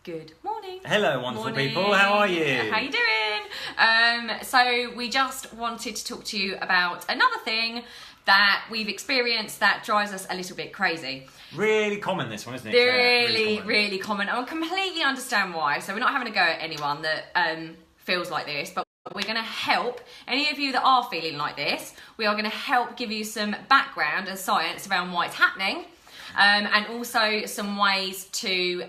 Good morning. Hello, wonderful Morning. people. How are you? How you doing? So we just wanted to talk to you about another thing that we've experienced that drives us a little bit crazy. Really common, this one, isn't it? Really common. I completely understand why. So we're not having a go at anyone that feels like this, but we're going to help any of you that are feeling like this. We are going to help give you some background and science around why it's happening, and also some ways to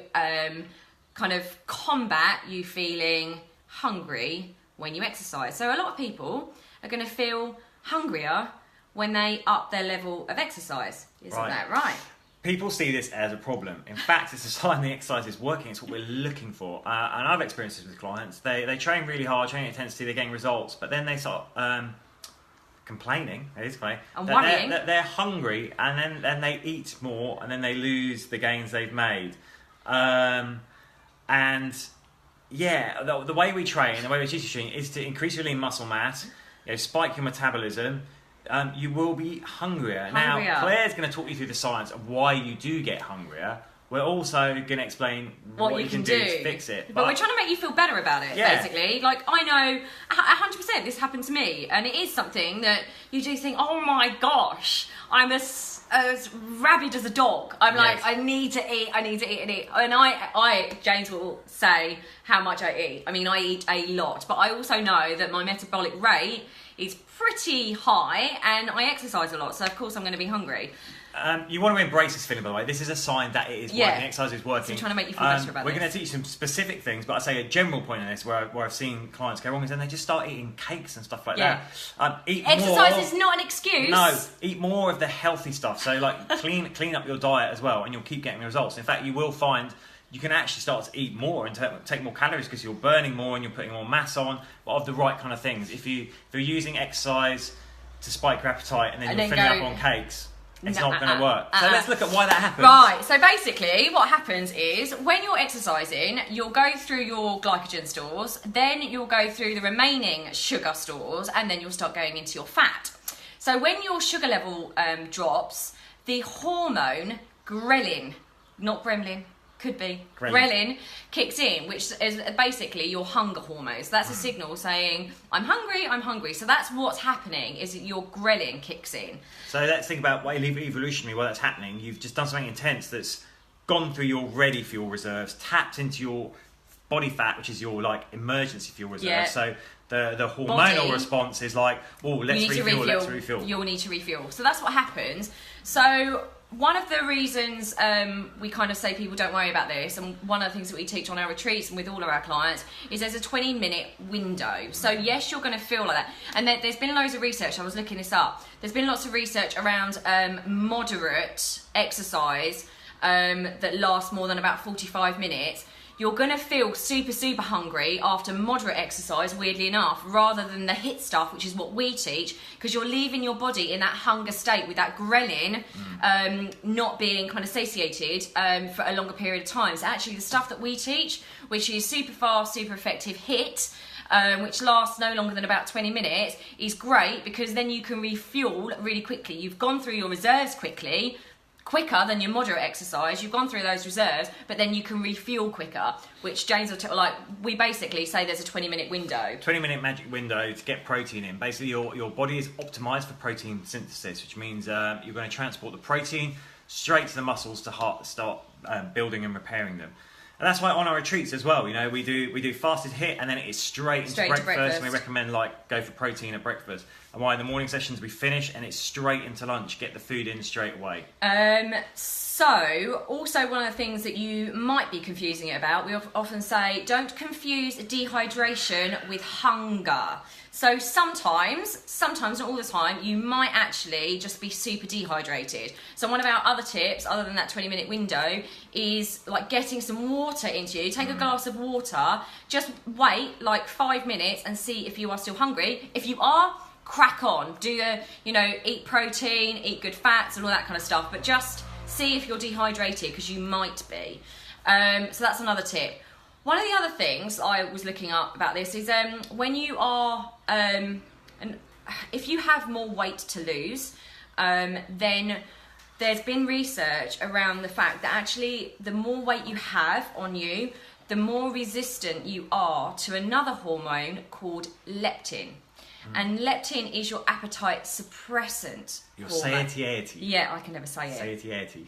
kind of combat you feeling hungry when you exercise. So a lot of people are going to feel hungrier when they up their level of exercise. Isn't that right? People see this as a problem. In fact, it's a sign the exercise is working. It's what we're looking for. And I've experienced this with clients. They train really hard, training intensity, they're getting results, but then they start complaining, and worrying. They're hungry, and then they eat more, and then they lose the gains they've made. And yeah, the way we train, the way we teach you train is to increase your lean muscle mass, spike your metabolism. You will be hungrier. Now, Claire's going to talk you through the science of why you do get hungrier. We're also going to explain what you can do to fix it. But we're trying to make you feel better about it, basically. Like, I know 100% this happened to me, and it is something that you do think, oh my gosh, I'm as rabid as a dog. I'm like, I need to eat. And James will say how much I eat. I mean, I eat a lot, but I also know that my metabolic rate is pretty high, and I exercise a lot, so of course I'm going to be hungry. You want to embrace this feeling, by the way. This is a sign that it is working. Exercise is working. So we're trying to make you feel better about We're going to teach you some specific things, but I say a general point on this where I've seen clients go wrong is then they just start eating cakes and stuff like that. Exercise is not an excuse. No, eat more of the healthy stuff. So like clean up your diet as well, and you'll keep getting results. In fact, you will find you can actually start to eat more and take more calories because you're burning more and you're putting more mass on, but of the right kind of things. If you're using exercise to spike your appetite and then you're filling up on cakes, it's not going to work. So let's look at why that happens. Right, so basically what happens is when you're exercising, you'll go through your glycogen stores, then you'll go through the remaining sugar stores, and then you'll start going into your fat. So when your sugar level drops, the hormone ghrelin, not gremlin, could be, ghrelin kicks in, which is basically your hunger hormone. So that's a signal saying, I'm hungry. So that's what's happening, is that your ghrelin kicks in. So let's think about evolutionary why that's happening. You've just done something intense that's gone through your ready fuel reserves, tapped into your body fat, which is your emergency fuel reserve. So the hormonal response is like, oh, let's refuel. You'll need to refuel. So that's what happens. So one of the reasons we kind of say people don't worry about this, and one of the things that we teach on our retreats and with all of our clients, is there's a 20-minute window. So yes, you're going to feel like that. And there's been loads of research, I was looking this up, there's been lots of research around moderate exercise that lasts more than about 45 minutes. You're going to feel super hungry after moderate exercise, weirdly enough, rather than the HIIT stuff, which is what we teach, because you're leaving your body in that hunger state with that ghrelin not being kind of satiated for a longer period of time. So actually the stuff that we teach, which is super fast, super effective HIIT, which lasts no longer than about 20 minutes, is great because then you can refuel really quickly. You've gone through your reserves quicker than your moderate exercise. You've gone through those reserves, but then you can refuel quicker, which James will we basically say there's a 20-minute window. 20-minute magic window to get protein in. Basically, your body is optimized for protein synthesis, which means you're going to transport the protein straight to the muscles to start building and repairing them. And that's why on our retreats as well, we do fasted HIIT, and then it is straight into breakfast. And we recommend go for protein at breakfast. And why in the morning sessions we finish and it's straight into lunch. Get the food in straight away. So also one of the things that you might be confusing it about, we often say don't confuse dehydration with hunger. So sometimes, not all the time, you might actually just be super dehydrated. So one of our other tips, other than that 20-minute window, is getting some water into you. Take a glass of water, just wait 5 minutes and see if you are still hungry. If you are, crack on. Eat protein, eat good fats and all that kind of stuff, but just see if you're dehydrated, because you might be. So that's another tip. One of the other things I was looking up about this is when you are, if you have more weight to lose, then there's been research around the fact that actually the more weight you have on you, the more resistant you are to another hormone called leptin. And leptin is your appetite suppressant Your hormone. satiety. Yeah, I can never say it. Satiety.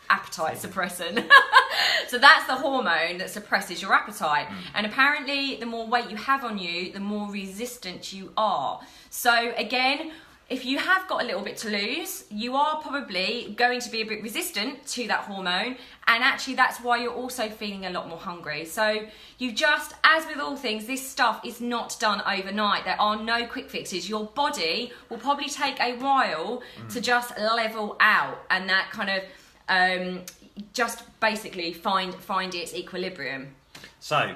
Appetite suppressant. So that's the hormone that suppresses your appetite. And apparently the more weight you have on you, the more resistant you are. So again, if you have got a little bit to lose, you are probably going to be a bit resistant to that hormone, and actually that's why you're also feeling a lot more hungry. So you just, as with all things, this stuff is not done overnight. There are no quick fixes. Your body will probably take a while to just level out, and that kind of just basically find its equilibrium. So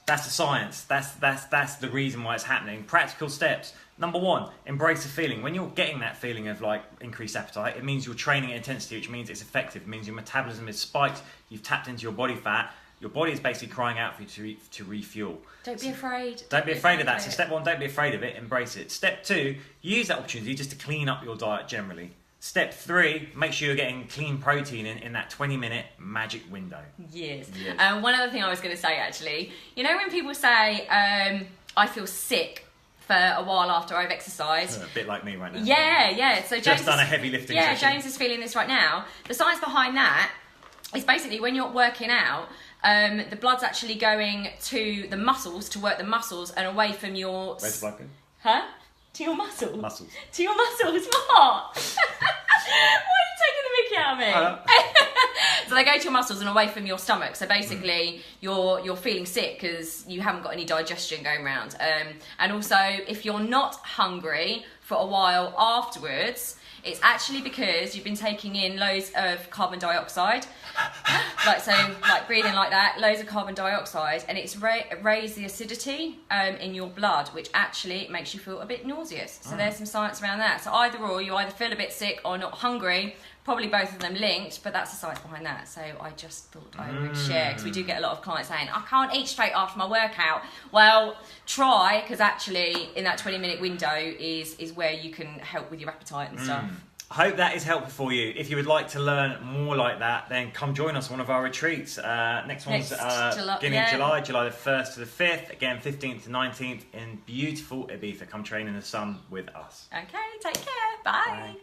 that's the science. That's the reason why it's happening. Practical steps. Number one, embrace the feeling. When you're getting that feeling of like increased appetite, it means you're training at intensity, which means it's effective. It means your metabolism is spiked. You've tapped into your body fat. Your body is basically crying out for you to refuel. Don't be afraid. Don't be afraid of that. So step one, don't be afraid of it. Embrace it. Step two, use that opportunity just to clean up your diet generally. Step three, make sure you're getting clean protein in that 20-minute magic window. Yes. Yes. One other thing I was going to say, actually, you know when people say, I feel sick for a while after I've exercised? A bit like me right now. Yeah. So James Just done a heavy lifting Yeah, session. James is feeling this right now. The science behind that is basically when you're working out, the blood's actually going to the muscles to work the muscles and away from your... Where's the blood going? Huh? To your muscles? Muscles. To your muscles, what? Why are you taking the mickey out of me? So they go to your muscles and away from your stomach. So basically, you're feeling sick because you haven't got any digestion going around. And also, if you're not hungry for a while afterwards, it's actually because you've been taking in loads of carbon dioxide. like breathing like that, loads of carbon dioxide, and it's raised the acidity in your blood, which actually makes you feel a bit nauseous. So there's some science around that. So either or, you either feel a bit sick or not hungry, probably both of them linked, but that's the science behind that. So I just thought I would share, because we do get a lot of clients saying, I can't eat straight after my workout. Well, try, because actually in that 20-minute window is where you can help with your appetite and stuff. I hope that is helpful for you. If you would like to learn more like that, then come join us on one of our retreats. Next one's beginning of July the 1st to the 5th. Again, 15th to 19th in beautiful Ibiza. Come train in the sun with us. Okay, take care. Bye. Bye.